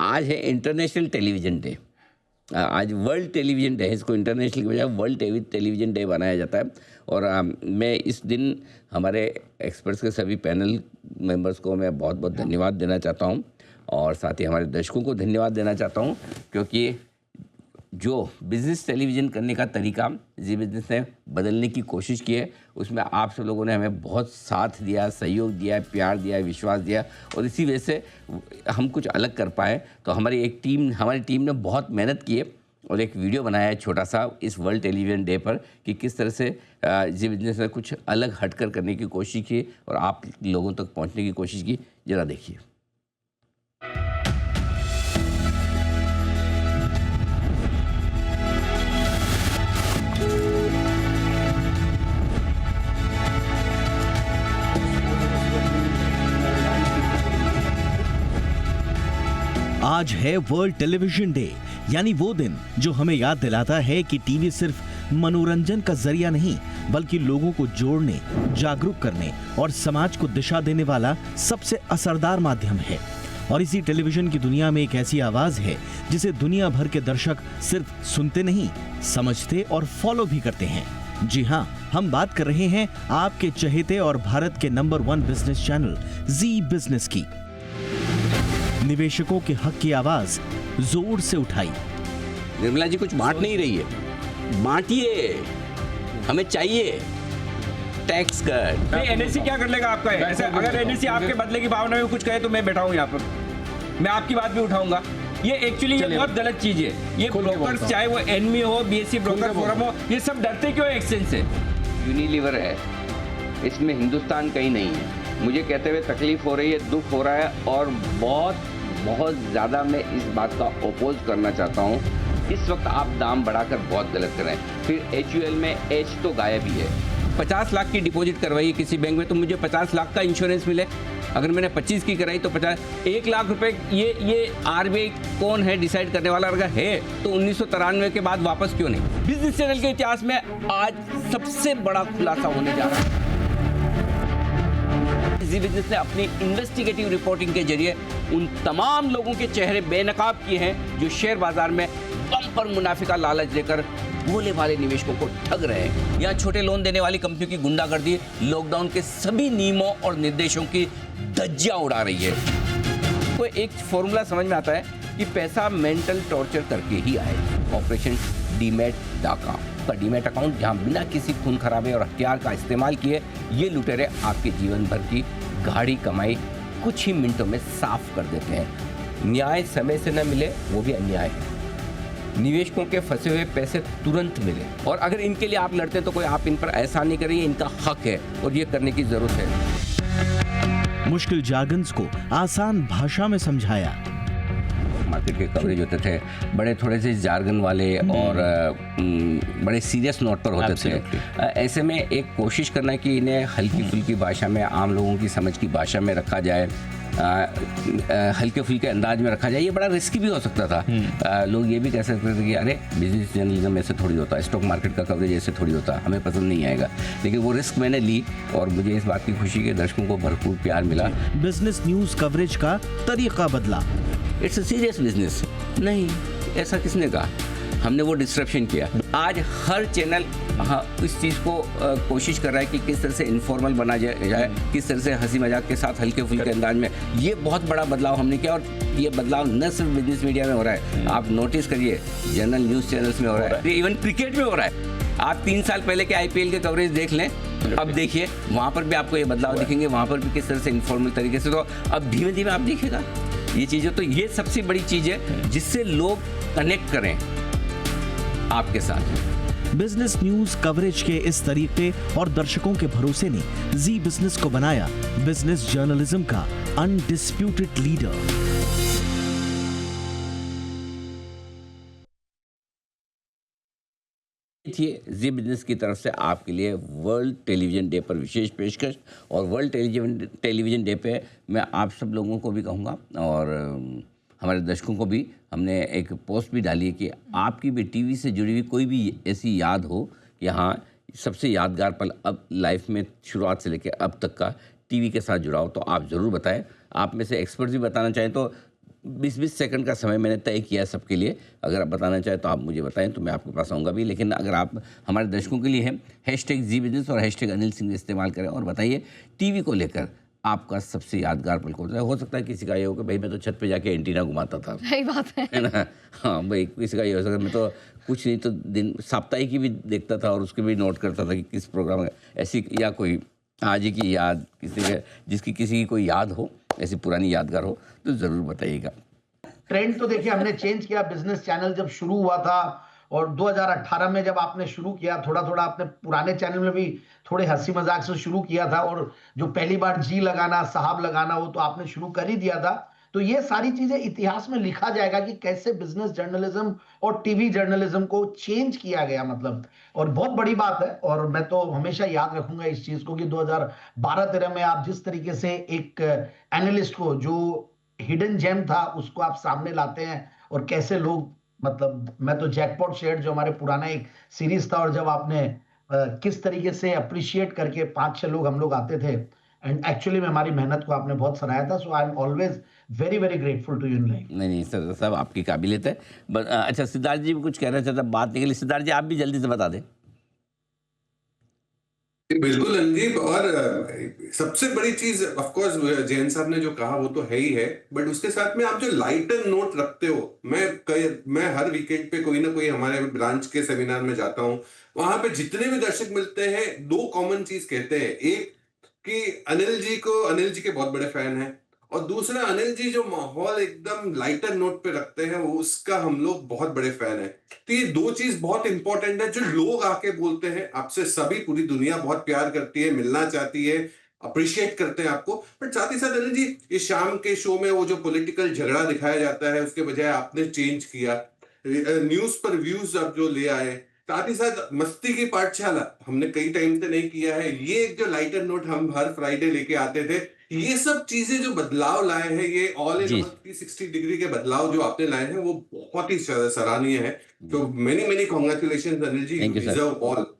आज है international television day. आज वर्ल्ड टेलीविज़न डे है, इसको इंटरनेशनल की बजाय वर्ल्ड टेलीविज़न डे बनाया जाता है। और मैं इस दिन हमारे एक्सपर्ट्स के सभी पैनल मेंबर्स को मैं बहुत बहुत धन्यवाद देना चाहता हूं, और साथ ही हमारे दर्शकों को धन्यवाद देना चाहता हूं, क्योंकि जो बिज़नेस टेलीविज़न करने का तरीका जी बिज़नेस ने बदलने की कोशिश की है, उसमें आप सब लोगों ने हमें बहुत साथ दिया, सहयोग दिया, प्यार दिया, विश्वास दिया, और इसी वजह से हम कुछ अलग कर पाए। तो हमारी टीम ने बहुत मेहनत की है और एक वीडियो बनाया है छोटा सा इस वर्ल्ड टेलीविज़न डे पर कि किस तरह से जी बिज़नेस ने कुछ अलग हटकर करने की कोशिश की और आप लोगों तक पहुँचने की कोशिश की। ज़रा देखिए। आज है वर्ल्ड टेलीविजन डे, यानी वो दिन जो हमें याद दिलाता है कि टीवी सिर्फ मनोरंजन का जरिया नहीं, बल्कि लोगों को जोड़ने, जागरूक करने और समाज को दिशा देने वाला सबसे असरदार माध्यम है। और इसी टेलीविजन की दुनिया में एक ऐसी आवाज है जिसे दुनिया भर के दर्शक सिर्फ सुनते नहीं, समझते और फॉलो भी करते हैं। जी हाँ, हम बात कर रहे हैं आपके चहेते और भारत के नंबर 1 बिजनेस चैनल जी बिजनेस की। निवेशकों के हक की आवाज जोर से उठाई। निर्मला जी कुछ बांट नहीं रही है, बांटिए, हमें चाहिए टैक्स कट। एनएससी क्या कर लेगा आपका? ऐसा अगर एनएससी आपके बदले की भावना में कुछ कहे तो मैं बैठा हूँ यहाँ पर, मैं आपकी बात भी उठाऊंगा। ये एक्चुअली ये बहुत गलत चीज है। ये ब्रोकर्स, चाहे वो एनमी हो, बीएससी ब्रोकर फोरम हो, ये सब डरते क्यों एक्सचेंज से? यूनिलीवर है, इसमें हिंदुस्तान कहीं नहीं है। मुझे कहते हुए तकलीफ हो रही है, दुख हो रहा है, और बहुत ज़्यादा मैं इस बात का अपोज करना चाहता हूँ। इस वक्त आप दाम बढ़ाकर बहुत गलत कर रहे हैं। फिर HUL में H तो गायब ही है। 50 लाख की डिपॉजिट करवाई किसी बैंक में तो मुझे 50 लाख का इंश्योरेंस मिले। अगर मैंने 25 की कराई तो 1 लाख रुपए। ये RBI कौन है डिसाइड करने वाला? अगर है तो 1993 के बाद वापस क्यों नहीं? बिजनेस चैनल के इतिहास में आज सबसे बड़ा खुलासा होने जा रहा है। जी बिजनेस ने अपनी इन्वेस्टिगेटिव रिपोर्टिंग के जरिए उन तमाम लोगों के चेहरे बेनकाब किए हैं जो शेयर बाजार में बम्पर मुनाफे का लालच देकर भोले भाले निवेशकों को ठग रहे हैं। यहाँ छोटे लोन देने वाली कंपनियों की गुंडागर्दी लॉकडाउन के सभी नियमों और निर्देशों की धज्जियां उड़ा रही है। तो एक फॉर्मूला समझ में आता है कि पैसा मेंटल टॉर्चर करके ही आए। ऑपरेशन डीमैट डाका का डीमैट अकाउंट, जहां बिना किसी खून खराबे और हथियार का इस्तेमाल किए ये लुटेरे आपके जीवन भर की गाढ़ी कमाई कुछ ही मिनटों में साफ कर देते हैं। न्याय समय से न मिले वो भी अन्याय है। निवेशकों के फंसे हुए पैसे तुरंत मिले, और अगर इनके लिए आप लड़ते तो कोई आप इन पर एहसान नहीं करिए, इनका हक है और ये करने की जरूरत है। मुश्किल जार्गन्स को आसान भाषा में समझाया। मार्केट के कवरेज होते थे बड़े थोड़े से जार्गन वाले और बड़े सीरियस नोट पर होते थे। ऐसे में एक कोशिश करना कि इन्हें हल्की फुल्की भाषा में, आम लोगों की समझ की भाषा में रखा जाए, हल्के फुल्के अंदाज में रखा जाए, ये बड़ा रिस्की भी हो सकता था। लोग ये भी कह सकते थे कि अरे बिजनेस जर्नलिज्म ऐसे थोड़ी होता है, स्टॉक मार्केट का कवरेज ऐसे थोड़ी होता, हमें पसंद नहीं आएगा। लेकिन वो रिस्क मैंने ली और मुझे इस बात की खुशी कि दर्शकों को भरपूर प्यार मिला। बिजनेस न्यूज कवरेज का तरीका बदला। इट्स अ सीरियस बिजनेस नहीं, ऐसा किसने कहा? हमने वो डिस्ट्रप्शन किया। आज हर चैनल इस चीज़ को कोशिश कर रहा है कि किस तरह से इनफॉर्मल बना जाए, किस तरह से हंसी मजाक के साथ हल्के फुल्के अंदाज में। ये बहुत बड़ा बदलाव हमने किया, और ये बदलाव न सिर्फ बिजनेस मीडिया में हो रहा है, आप नोटिस करिए जनरल न्यूज़ चैनल्स में हो रहा है, इवन क्रिकेट में हो रहा है। आप 3 साल पहले के IPL के कवरेज देख लें, अब देखिए वहाँ पर भी आपको ये बदलाव दिखेंगे, वहाँ पर भी किस तरह से इनफॉर्मल तरीके से। तो अब धीमे धीमे आप देखिएगा ये चीज़ें। तो ये सबसे बड़ी चीज़ है जिससे लोग कनेक्ट करें आपके साथ। बिजनेस न्यूज कवरेज के इस तरीके और दर्शकों के भरोसे ने जी बिजनेस को बनाया बिजनेस जर्नलिज्म का अनडिस्प्यूटेड लीडर। थी जी बिजनेस की तरफ से आपके लिए वर्ल्ड टेलीविज़न डे पर विशेष पेशकश। और वर्ल्ड टेलीविज़न डे पे मैं आप सब लोगों को भी कहूँगा और हमारे दर्शकों को भी, हमने एक पोस्ट भी डाली है कि आपकी भी टीवी से जुड़ी हुई कोई भी ऐसी याद हो कि हाँ सबसे यादगार पल अब लाइफ में शुरुआत से लेकर अब तक का टीवी के साथ जुड़ा हो, तो आप ज़रूर बताएं। आप में से एक्सपर्ट भी बताना चाहें तो 20-20 सेकंड का समय मैंने तय किया सबके लिए। अगर आप बताना चाहें तो आप मुझे बताएं, तो मैं आपके पास आऊँगा भी। लेकिन अगर आप हमारे दर्शकों के लिए हैं, #ZBusiness और #अनिल सिंह इस्तेमाल करें और बताइए टीवी को लेकर आपका सबसे यादगार पल कौन सा है? हो सकता है किसी का ये हो कि भाई मैं तो छत पे जाके एंटीना घुमाता था, सही बात है। ना? हाँ भाई, किसी का ये हो सकता है मैं तो कुछ नहीं तो दिन साप्ताहिक की भी देखता था और उसके भी नोट करता था कि किस प्रोग्राम में ऐसी, या कोई आज की याद किसी के, जिसकी किसी की कोई याद हो, ऐसी पुरानी यादगार हो, तो ज़रूर बताइएगा। ट्रेंड तो देखिए हमने चेंज किया। बिजनेस चैनल जब शुरू हुआ था और 2018 में जब आपने शुरू किया, थोड़ा थोड़ा आपने पुराने चैनल में भी थोड़े हंसी मजाक से शुरू किया था, और जो पहली बार जी लगाना, साहब लगाना, वो तो आपने शुरू कर ही दिया था। तो ये सारी चीजें इतिहास में लिखा जाएगा कि कैसे बिजनेस जर्नलिज्म और टीवी जर्नलिज्म को चेंज किया गया, मतलब, और बहुत बड़ी बात है। और मैं तो हमेशा याद रखूंगा इस चीज को कि 2012-13 में आप जिस तरीके से एक एनालिस्ट को, जो हिडन जेम था, उसको आप सामने लाते हैं, और कैसे लोग, मतलब, मैं तो जैकपॉट शेयर जो हमारे पुराना एक सीरीज था, और जब आपने किस तरीके से अप्रिशिएट करके 5-6 लोग हम लोग आते थे, एंड एक्चुअली में हमारी मेहनत को आपने बहुत सराहा था। So I am always very very grateful to you in life. नहीं नहीं सर साहब, आपकी काबिलियत है। अच्छा, सिद्धार्थ जी भी कुछ कहना चाहता, बात निकली। सिद्धार्थ जी आप भी जल्दी से बता दें। बिल्कुल अंजीब, और सबसे बड़ी चीज ऑफ कोर्स जैन साहब ने जो कहा वो तो है ही है, बट उसके साथ में आप जो लाइटर नोट रखते हो, मैं हर वीकेंड पे कोई ना कोई हमारे ब्रांच के सेमिनार में जाता हूँ, वहां पे जितने भी दर्शक मिलते हैं 2 कॉमन चीज कहते हैं। एक कि अनिल जी के बहुत बड़े फैन हैं, और दूसरा अनिल जी जो माहौल एकदम लाइटर नोट पे रखते हैं, वो उसका हम लोग बहुत बड़े फैन हैं। तो ये 2 चीज बहुत इंपॉर्टेंट है, जो लोग आके बोलते हैं आपसे, सभी पूरी दुनिया बहुत प्यार करती है, मिलना चाहती है, अप्रिशिएट करते हैं आपको। बट साथ ही साथ अनिल जी, ये शाम के शो में वो जो पॉलिटिकल झगड़ा दिखाया जाता है, उसके बजाय आपने चेंज किया, न्यूज पर व्यूज आप जो ले आए, साथ ही साथ मस्ती की पाठशाला हमने कई टाइम से नहीं किया है, ये एक जो लाइटर नोट हम हर फ्राइडे लेके आते थे, ये सब चीजें जो बदलाव लाए हैं, ये ऑल इन 360 डिग्री के बदलाव जो आपने लाए हैं, वो बहुत ही सराहनीय है। तो many many congratulations Anil ji, you deserve all.